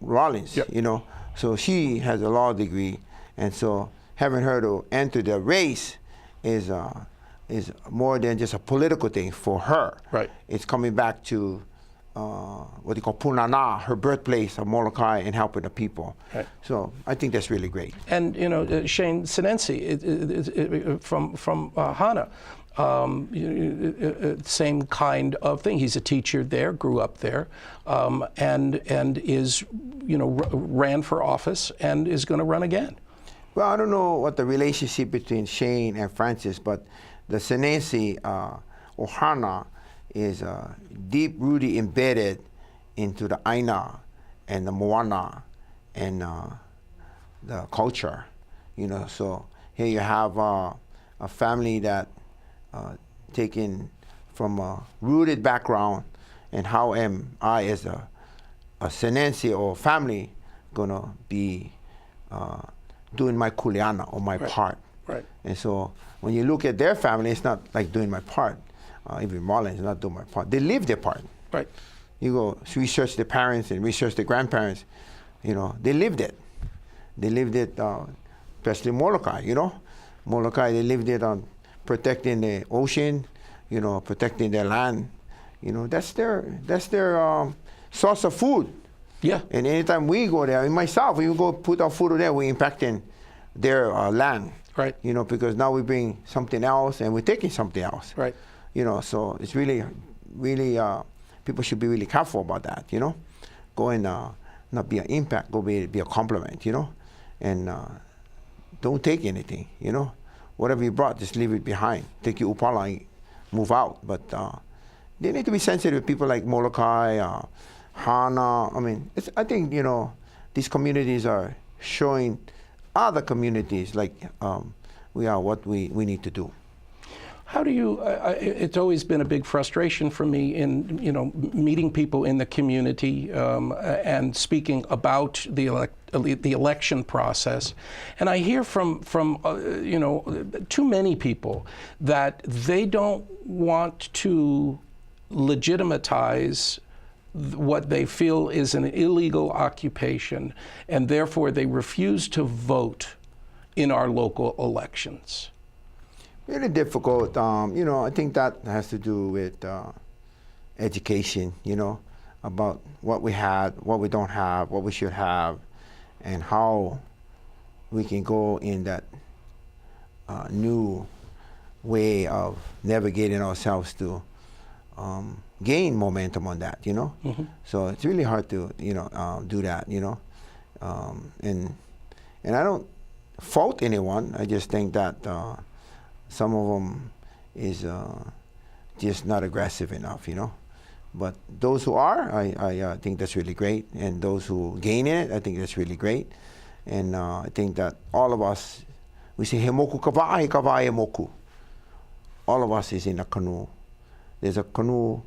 Rollins, you know. So she has a law degree, and so having her to enter the race is more than just a political thing for her. Right. It's coming back to what they call Punana, her birthplace of Molokai, and helping the people. Right. So I think that's really great. And you know, Shane Sinensi from Hana, same kind of thing. He's a teacher there, grew up there, and is, you know, ran for office and is going to run again. Well, I don't know what the relationship between Shane and Francis, but the Sinensi or Hana is deep-rooted embedded into the Aina and the Moana and the culture, you know. So here you have a family that taken from a rooted background, and how am I as a Sinensi or family gonna be doing my kuleana or my part. Right. And so when you look at their family, it's not like doing my part. Even Marlon is not doing my part. They live their part. Right. You go research the parents and research the grandparents, you know, they lived it. They lived it, especially Molokai, you know. Molokai, they lived it on protecting the ocean, you know, protecting their land. You know, that's their source of food. Yeah. And anytime we go there, and myself, we go put our food there, we're impacting their land. Right. You know, because now we bring something else and we're taking something else. Right. You know, so it's really, really, people should be really careful about that, you know. Go and not be an impact, go be a compliment, you know. And don't take anything, you know. Whatever you brought, just leave it behind. Take your upala and move out. But they need to be sensitive to people like Molokai, Hana. I mean, I think, you know, these communities are showing other communities like we are what we need to do. How do you, it's always been a big frustration for me in, you know, meeting people in the community and speaking about the election process. And I hear from you know, too many people that they don't want to legitimatize what they feel is an illegal occupation, and therefore they refuse to vote in our local elections. Really difficult. I think that has to do with education, about what we had, what we don't have, what we should have, and how we can go in that new way of navigating ourselves to gain momentum on that, Mm-hmm. So it's really hard to, do that, and I don't fault anyone. I just think that some of them is just not aggressive enough, But those who are, I think that's really great. And those who gain in it, I think that's really great. And I think that all of us, we say, he moku kawai, kawai e moku. All of us is in a canoe. There's a canoe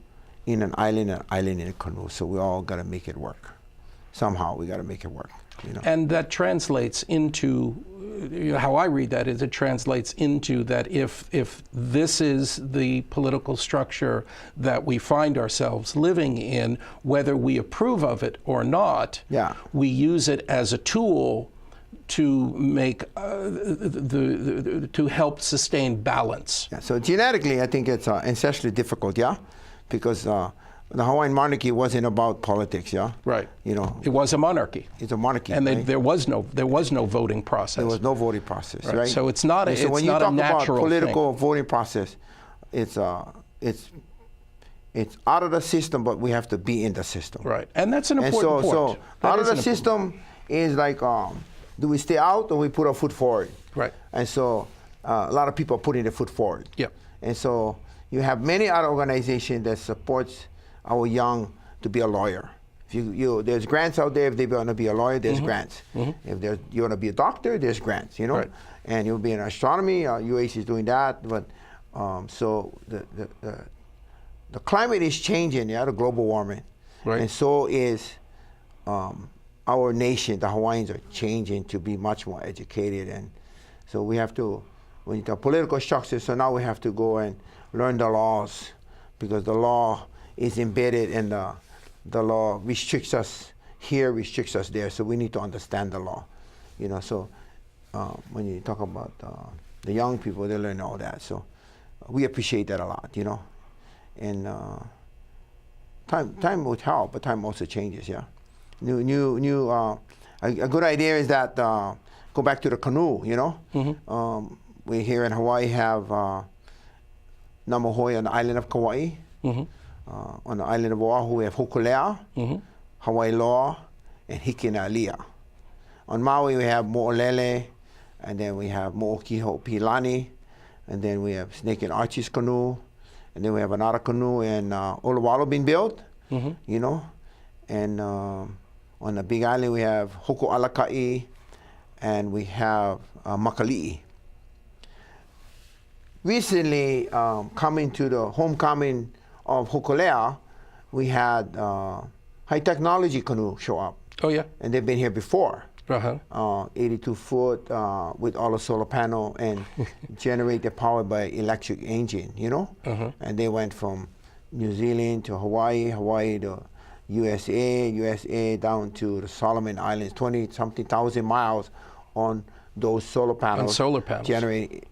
in an island in a canoe. So we all got to make it work. Somehow we got to make it work. And that translates into, how I read that is it translates into that if this is the political structure that we find ourselves living in, whether we approve of it or not, we use it as a tool to make to help sustain balance. Yeah, so genetically, I think it's ancestrally difficult, because the Hawaiian monarchy wasn't about politics, Right. It was a monarchy. It's a monarchy, and right? there was no voting process. There was no voting process, right? So it's not a so when you not talk a natural about political thing. voting process, it's out of the system, but we have to be in the system. Right, and that's an important point. So out of the system is like, do we stay out or we put our foot forward? Right. And so a lot of people are putting their foot forward. Yep. And so you have many other organizations that supports our young to be a lawyer. If there's grants out there. If they want to be a lawyer, there's grants. If you want to be a doctor, there's grants. Right. And you'll be in astronomy. UH is doing that. But so the climate is changing. The global warming, Right. and so is our nation. The Hawaiians are changing to be much more educated, and so we have to. When you talk political structure, so now we have to go and learn the laws, because the law is embedded in the law restricts us here, restricts us there. So we need to understand the law, So when you talk about the young people, they learn all that. So we appreciate that a lot, And time will tell, but time also changes, A good idea is that go back to the canoe, We here in Hawaii have Namahoe on the island of Kauai. On the island of Oahu, we have Hokulea, Hawaii Loa, and Hikina'alia. On Maui, we have Mo'olele, and then we have Mo'okiho'opilani, and then we have Snake and Archie's canoe, and then we have another canoe in Olawalo being built, And on the Big Island, we have Hoku'alaka'i, and we have Makali'i. Recently, coming to the homecoming of Hokulea, we had high technology canoe show up. Oh yeah. And they've been here before. 82 foot with all the solar panel and generate the power by electric engine, And they went from New Zealand to Hawaii, Hawaii to USA down to the Solomon Islands, 20-something thousand miles on those solar panels. On solar panels. Generate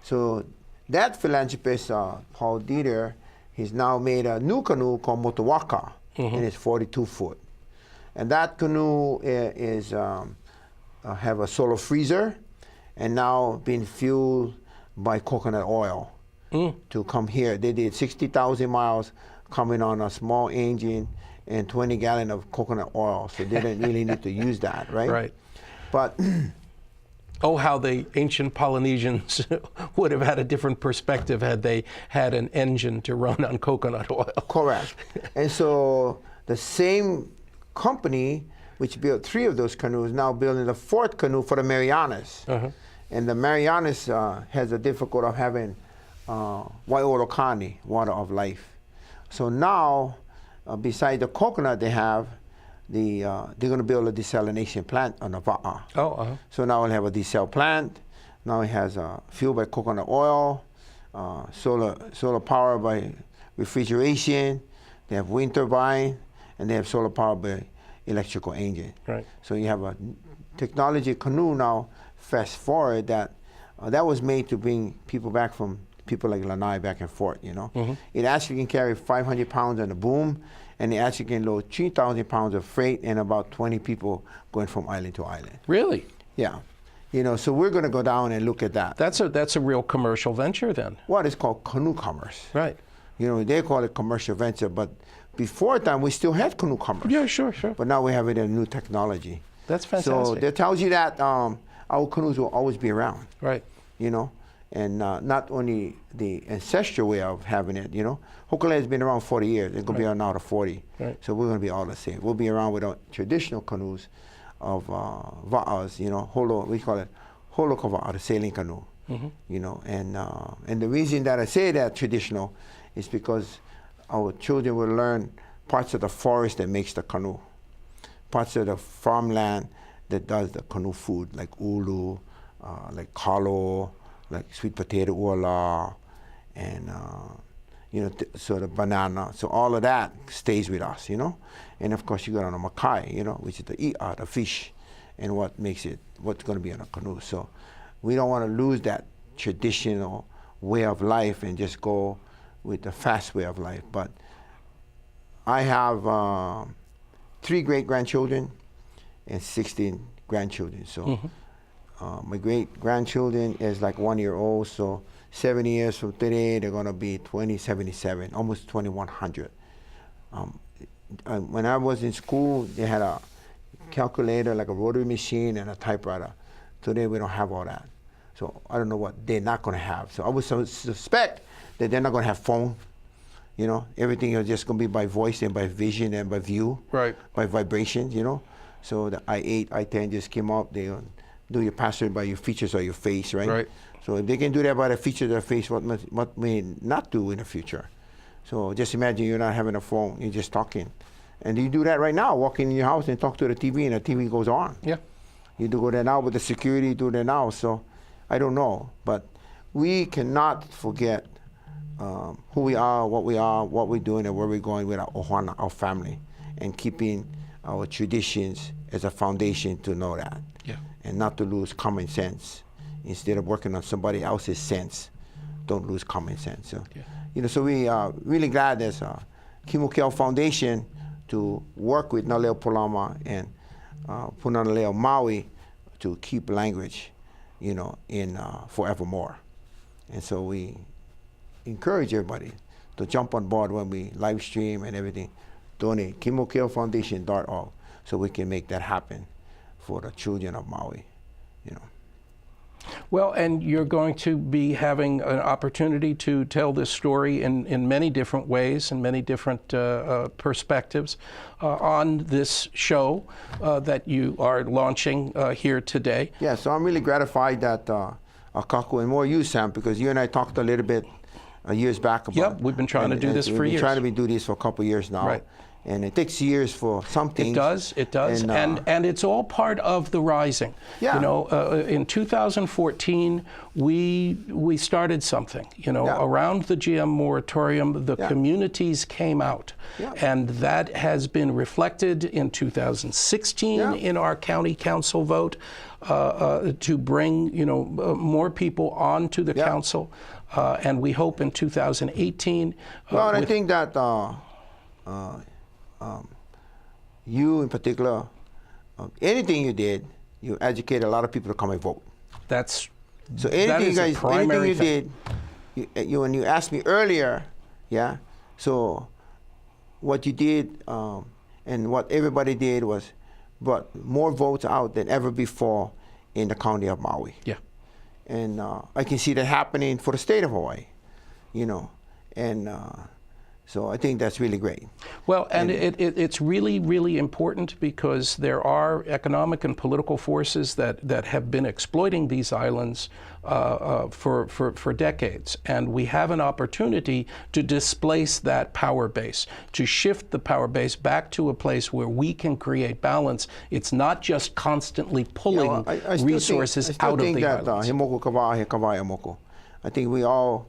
So that philanthropist, Paul Dieter, he's now made a new canoe called Motowaka, and it's 42 foot. And that canoe is have a solar freezer, and now being fueled by coconut oil to come here. They did 60,000 miles coming on a small engine and 20 gallons of coconut oil, so they didn't really need to use that, right? Right. But oh, how the ancient Polynesians would have had a different perspective had they had an engine to run on coconut oil. Correct. And so the same company, which built 3 of those canoes, now building the 4th canoe for the Marianas. And the Marianas has a difficulty of having waiolokani, water of life. So now, beside the coconut they have, they're going to build a desalination plant on the Va'a. So now we'll have a desal plant. Now it has fuel by coconut oil, solar power by refrigeration. They have wind turbine, and they have solar power by electrical engine. Right. So you have a technology canoe now, fast forward, that that was made to bring people back from people like Lanai back and forth, you know. It actually can carry 500 pounds on the boom, and it actually can load 3,000 pounds of freight and about 20 people going from island to island. Really? Yeah. You know, so we're going to go down and look at that. That's a real commercial venture then. What is called canoe commerce. Right. You know, they call it commercial venture, but before that we still had canoe commerce. Yeah, sure. But now we have it in new technology. That's fantastic. So that tells you that our canoes will always be around. Right. You know, and not only the ancestral way of having it, you know. Hokule has been around 40 years. It's going to be around now to 40. Right. So we're going to be all the same. We'll be around with our traditional canoes of va'as, you know, we call it holokava, the sailing canoe. You know, and the reason that I say that traditional is because our children will learn parts of the forest that makes the canoe, parts of the farmland that does the canoe food, like ulu, like kalo, like sweet potato uala, and you know, so the banana. So all of that stays with us, you know. And of course, you got on a makai, you know, which is the i'a, the fish, and what makes it, what's going to be on a canoe. So we don't want to lose that traditional way of life and just go with the fast way of life. But I have 3 great-grandchildren and 16 grandchildren. So my great-grandchildren is like 1 year old, so 7 years from today, they're going to be 2077, almost 2100. When I was in school, they had a calculator, like a rotary machine and a typewriter. Today, we don't have all that. So I don't know what they're not going to have. So I would suspect that they're not going to have phone. You know, everything is just going to be by voice and by vision and by view, right, by vibrations, you know. So the I8, I10 just came up. They do your password by your features or your face, right? Right. So if they can do that by the features of their face, what may not do in the future? So just imagine you're not having a phone, you're just talking. And you do that right now, walk in your house and talk to the TV, and the TV goes on. Yeah. You do go there now with the security, you do that now. So I don't know, but we cannot forget who we are, what we're doing, and where we're going with our ohana, our family, and keeping our traditions as a foundation to know that. Yeah. And not to lose common sense. Instead of working on somebody else's sense, don't lose common sense. So, yeah. You know, so we are really glad as Kimokeo Foundation to work with Naleo Polama and Punanaleo Maui to keep language, you know, in forevermore. And so we encourage everybody to jump on board when we live stream and everything. Donate KimokeoFoundation.org so we can make that happen for the children of Maui, you know. Well, and you're going to be having an opportunity to tell this story in many different ways and many different perspectives on this show that you are launching here today. Yeah, so I'm really gratified that Akaku, and more you, Sam, because you and I talked a little bit years back about. Yep, we've been trying to do this for years. We've been trying to do this for a couple of years now. Right. And it takes years for some things. It does, and it's all part of the rising. Yeah. You know, in 2014, we started something. You know, Yeah. around the GM moratorium, the Yeah. communities came out, Yeah. and that has been reflected in 2016 Yeah. in our county council vote to bring more people onto the Yeah. council, and we hope in 2018. Well, and I think that. You in particular, anything you did, you educated a lot of people to come and vote. So anything you guys, anything you did, when you asked me earlier, yeah. So what you did and what everybody did was brought more votes out than ever before in the county of Maui. Yeah. And I can see that happening for the state of Hawaii, you know, and. So I think that's really great. Well, and it's really, really important because there are economic and political forces that have been exploiting these islands for decades. And we have an opportunity to displace that power base, to shift the power base back to a place where we can create balance. It's not just constantly pulling resources out of the islands. I think we all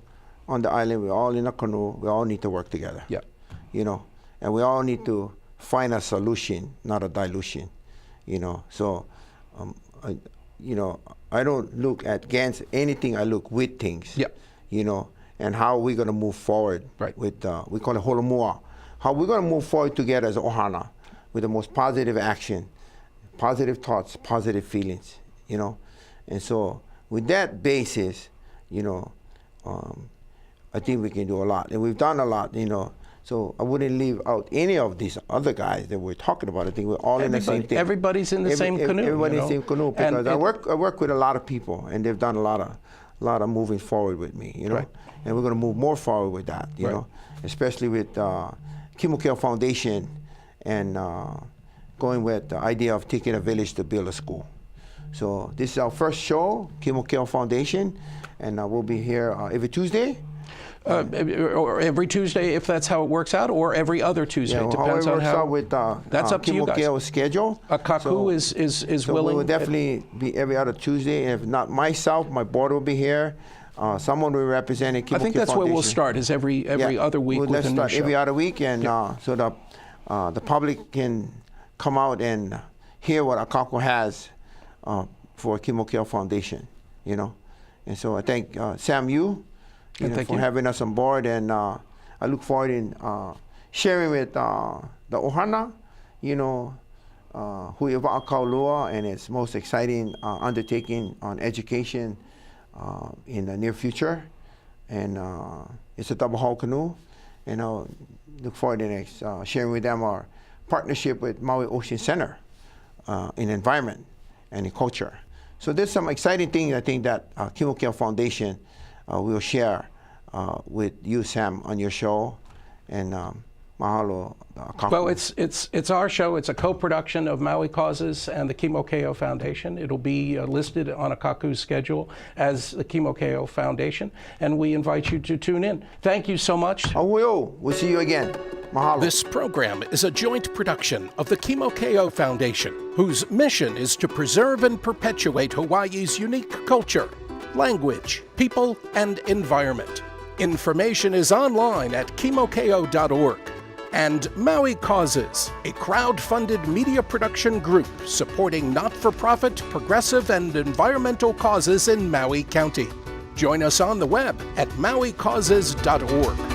on the island, we're all in a canoe, we all need to work together. Yeah. You know, and we all need to find a solution, not a dilution, you know. So, I I don't look against anything. I look with things. Yep. You know, and how we're going to move forward. Right. With we call it holomua. How we're going to move forward together as ohana with the most positive action, positive thoughts, positive feelings. You know, and so with that basis, you know, I think we can do a lot, and we've done a lot. You know. So I wouldn't leave out any of these other guys that we're talking about. I think we're all in the same thing. Everybody's in the same canoe. Everybody's in the same canoe, because And I work with a lot of people, and they've done a lot of moving forward with me. You know, Right. and we're going to move more forward with that. You Right. know, especially with Kimokeo Foundation, and going with the idea of taking a village to build a school. So this is our first show, Kimokeo Foundation, and we'll be here every Tuesday. Or every Tuesday, if that's how it works out, or every other Tuesday. Yeah, Depends how it on works how. out with That's up to you guys. Kimokeo's schedule. Akaku is So willing. we will definitely be every other Tuesday. And if not myself, my board will be here. Someone will represent Kimokeo I think that's where we'll Foundation. start. Is every other week Well, with let's a new start show. every other week, and so the public can come out and hear what Akaku has for Kimokeo Foundation. You know, and so I thank Sam Yu. Thank For you. having us on board, and I look forward in sharing with the ohana, you know, Huiwa Akaulua, and its most exciting undertaking on education in the near future. And it's a double hull canoe, and I'll look forward to next sharing with them our partnership with Maui Ocean Center in environment and in culture. So there's some exciting things I think that Kimokeo Foundation will share with you, Sam, on your show, and mahalo. Akaku. Well, it's our show. It's a co-production of Maui Causes and the Kimokeo Foundation. It'll be listed on Akaku's schedule as the Kimokeo Foundation, and we invite you to tune in. Thank you so much. We'll see you again. Mahalo. This program is a joint production of the Kimokeo Foundation, whose mission is to preserve and perpetuate Hawaii's unique culture, language, people, and environment. Information is online at kimokeo.org. And Maui Causes, a crowd-funded media production group supporting not-for-profit, progressive, and environmental causes in Maui County. Join us on the web at mauicauses.org.